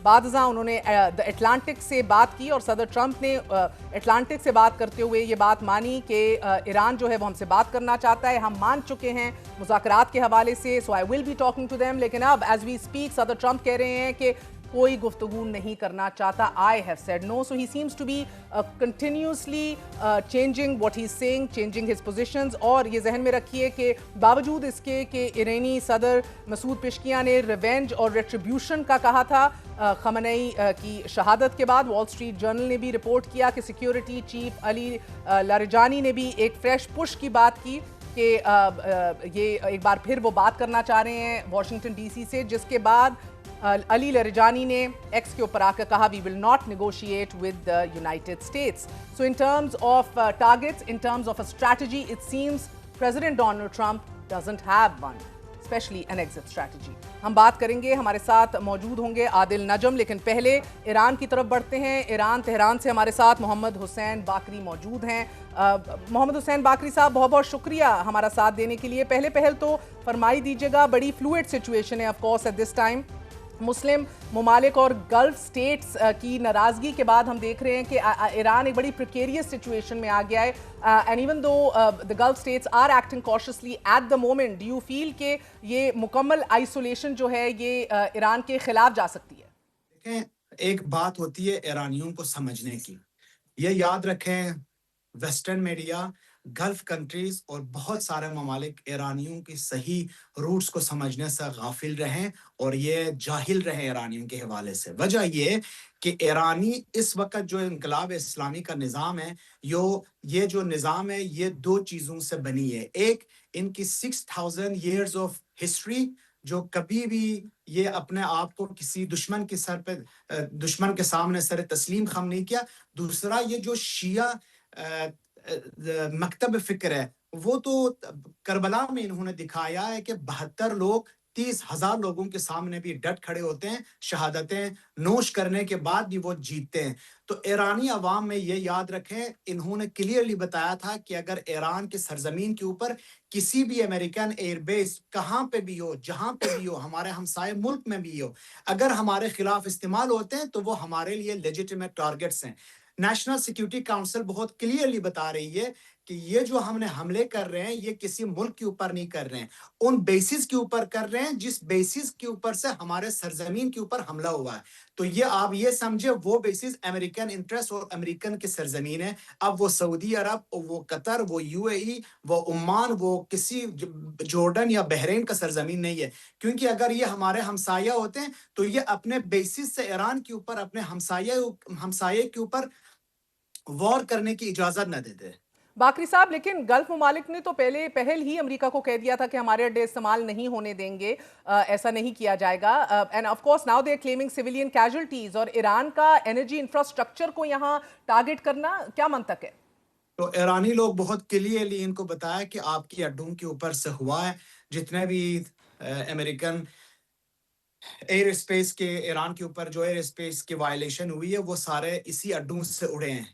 بعد ازاں انہوں نے اٹلانٹک سے بات کی اور صدر ٹرمپ نے اٹلانٹک سے بات کرتے ہوئے یہ بات مانی کہ ایران جو ہے وہ ہم سے بات کرنا چاہتا ہے, ہم مان چکے ہیں مذاکرات کے حوالے سے, so I will be talking to them. لیکن اب ایز وی اسپیک صدر ٹرمپ کہہ رہے ہیں کہ کوئی گفتگو نہیں کرنا چاہتا. I have said no. So he seems to be continuously changing what he's saying, changing his positions. اور یہ ذہن میں رکھیے کہ باوجود اس کے کہ ایرانی صدر مسعود پشکیان نے ریونج اور ریٹریبیوشن کا کہا تھا خامنئی کی شہادت کے بعد, وال سٹریٹ جرنل نے بھی رپورٹ کیا کہ سیکیورٹی چیف علی لاریجانی نے بھی ایک فریش پش کی بات کی کہ یہ ایک بار پھر وہ بات کرنا چاہ رہے ہیں واشنگٹن ڈی سی سے, جس کے بعد علی لاریجانی نے ایکس کے اوپر آ کر کہا we will not negotiate with the United States. So in terms of targets, in terms of a strategy, it seems President Donald Trump doesn't have one, especially an exit strategy. ہم بات کریں گے, ہمارے ساتھ موجود ہوں گے عادل نجم, لیکن پہلے ایران کی طرف بڑھتے ہیں. ایران تہران سے ہمارے ساتھ محمد حسین باقری موجود ہیں. محمد حسین باقری صاحب, بہت بہت شکریہ ہمارا ساتھ دینے کے لیے. پہلے تو فرمائی دیجیے گا, بڑی فلوئڈ سچویشن ہے of course at this time. مسلم ممالک اور گلف سٹیٹس کی ناراضگی کے بعد ہم دیکھ رہے ہیں کہ ایران ایک بڑی پریکیریس سچویشن میں آ گیا ہے. And even though the Gulf states are acting cautiously at the moment, do you feel کہ یہ مکمل آئسولیشن جو ہے یہ ایران کے خلاف جا سکتی ہے؟ دیکھیں, ایک بات ہوتی ہے ایرانیوں کو سمجھنے کی. یہ یاد رکھیں, ویسٹرن میڈیا, گلف کنٹریز اور بہت سارے ممالک ایرانیوں کی صحیح روٹس کو سمجھنے سے غافل رہیں اور یہ جاہل رہے ایرانیوں کے حوالے سے. وجہ یہ کہ ایرانی اس وقت جو انقلاب اسلامی کا نظام ہے, یہ جو نظام ہے یہ دو چیزوں سے بنی ہے. ایک, ان کی 6000 years of history جو کبھی بھی یہ اپنے آپ کو کسی دشمن کے سر پہ دشمن کے سامنے سر تسلیم خم نہیں کیا. دوسرا, یہ جو شیعہ مکتب فکر ہے وہ تو کربلا میں انہوں نے دکھایا ہے کہ 72 لوگ 30,000 لوگوں کے سامنے بھی ڈٹ کھڑے ہوتے ہیں, شہادتیں نوش کرنے کے بعد بھی وہ جیتتے ہیں. تو ایرانی عوام میں یہ یاد رکھیں, انہوں نے کلیئرلی بتایا تھا کہ اگر ایران کے سرزمین کے اوپر کسی بھی امریکن ایئر بیس کہاں پہ بھی ہو, جہاں پہ بھی ہو, ہمارے ہمسائے ملک میں بھی ہو, اگر ہمارے خلاف استعمال ہوتے ہیں تو وہ ہمارے لیے لیجیٹیمیٹ ٹارگٹس ہیں. نیشنل سیکیورٹی کاؤنسل بہت کلیئرلی بتا رہی ہے کہ یہ جو ہم نے حملے کر رہے ہیں یہ کسی ملک کے اوپر نہیں کر رہے ہیں, ان بیسز کے اوپر کر رہے ہیں جس بیسز کے اوپر سے ہمارے سرزمین کے اوپر حملہ ہوا ہے. تو یہ آپ یہ سمجھے وہ بیسز امریکن انٹرسٹ اور امریکن کی سرزمین ہے. اب وہ سعودی عرب, وہ قطر, وہ UAE, وہ عمان, وہ کسی جورڈن یا بحرین کا سرزمین نہیں ہے. کیونکہ اگر یہ ہمارے ہمسایہ ہوتے ہیں تو یہ اپنے بیسز سے ایران کے اوپر, اپنے ہمسایہ کے اوپر وار کرنے کی اجازت نہ دیتے. باقری صاحب, لیکن گلف ممالک نے تو پہل ہی امریکہ کو کہہ دیا تھا کہ ہمارے اڈے استعمال نہیں ہونے دیں گے, ایسا نہیں کیا جائے گا. And of course now they are claiming civilian casualties, اور ایران کا انرجی انفراسٹرکچر کو یہاں ٹارگٹ کرنا کیا منطق ہے؟ تو ایرانی لوگ بہت کلیئرلی ان کو بتایا کہ آپ کی اڈوں کے اوپر سے ہوا ہے, جتنے بھی امریکن ایئر اسپیس کے, ایران کے اوپر جو ایئر اسپیس کی وائلیشن ہوئی ہے وہ سارے اسی اڈوں سے اڑے ہیں,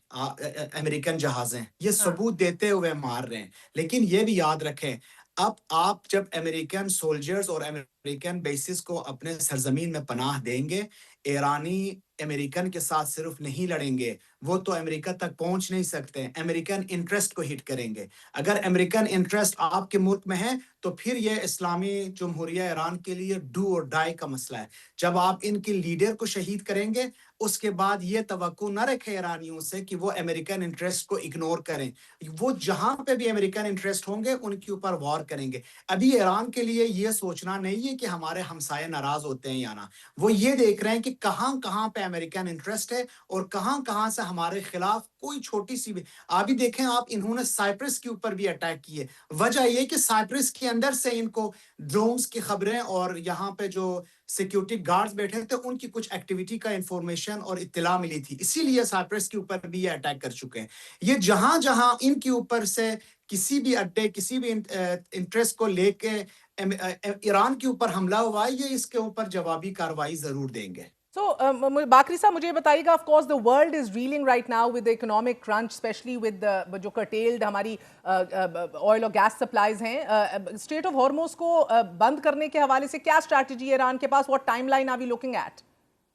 امریکن جہازیں. یہ ثبوت دیتے ہوئے مار رہے ہیں. لیکن یہ بھی یاد رکھیں, اب آپ جب امریکن سولجرز اور امریکن بیسز کو اپنے سرزمین میں پناہ دیں گے, ایرانی امریکن کے ساتھ صرف نہیں لڑیں گے, وہ تو امریکہ تک پہنچ نہیں سکتے, امریکن انٹرسٹ کو ہٹ کریں گے. اگر امریکن انٹرسٹ آپ کے ملک میں ہے تو پھر یہ اسلامی جمہوریہ ایران کے لیے ڈو اور ڈائی کا مسئلہ ہے. جب آپ ان کی لیڈر کو شہید کریں گے, اس کے بعد یہ توقع نہ رکھے ایرانیوں سے کہ وہ امریکن انٹرسٹ کو اگنور کریں. وہ جہاں پہ بھی امریکن انٹرسٹ ہوں گے ان کے اوپر وار کریں گے. ابھی ایران کے لیے یہ سوچنا نہیں ہے کہ ہمارے ہمسائے ناراض ہوتے ہیں یا نہ, وہ یہ دیکھ رہے ہیں کہ کہاں کہاں پہ امریکن انٹرسٹ ہے اور کہاں کہاں سے ہمارے خلاف کوئی چھوٹی سی بھی. ابھی دیکھیں آپ, انہوں نے سائپرس کے اوپر بھی اٹیک کیے. وجہ یہ کہ سائپرس کے اندر سے ان کو ڈرونز کی خبریں اور یہاں پہ جو سیکیورٹی گارڈز بیٹھے تھے ان کی کچھ ایکٹیویٹی کا انفارمیشن اور اطلاع ملی تھی, اسی لیے سائپرس کے اوپر بھی یہ اٹیک کر چکے ہیں. یہ جہاں جہاں ان کے اوپر سے کسی بھی اڈے, کسی بھی انٹرسٹ کو لے کے ایران کے اوپر حملہ ہوا ہے, یہ اس کے اوپر جوابی کارروائی ضرور دیں گے. So, باقری صاحب مجھے بتائیے گا, of course the world is reeling right now with the economic crunch, especially with the جو curtailed ہماری oil اور gas supplies ہیں. Strait of Hormuz کو بند کرنے کے حوالے سے کیا strategy ہے ایران کے پاس? What timeline are we looking at?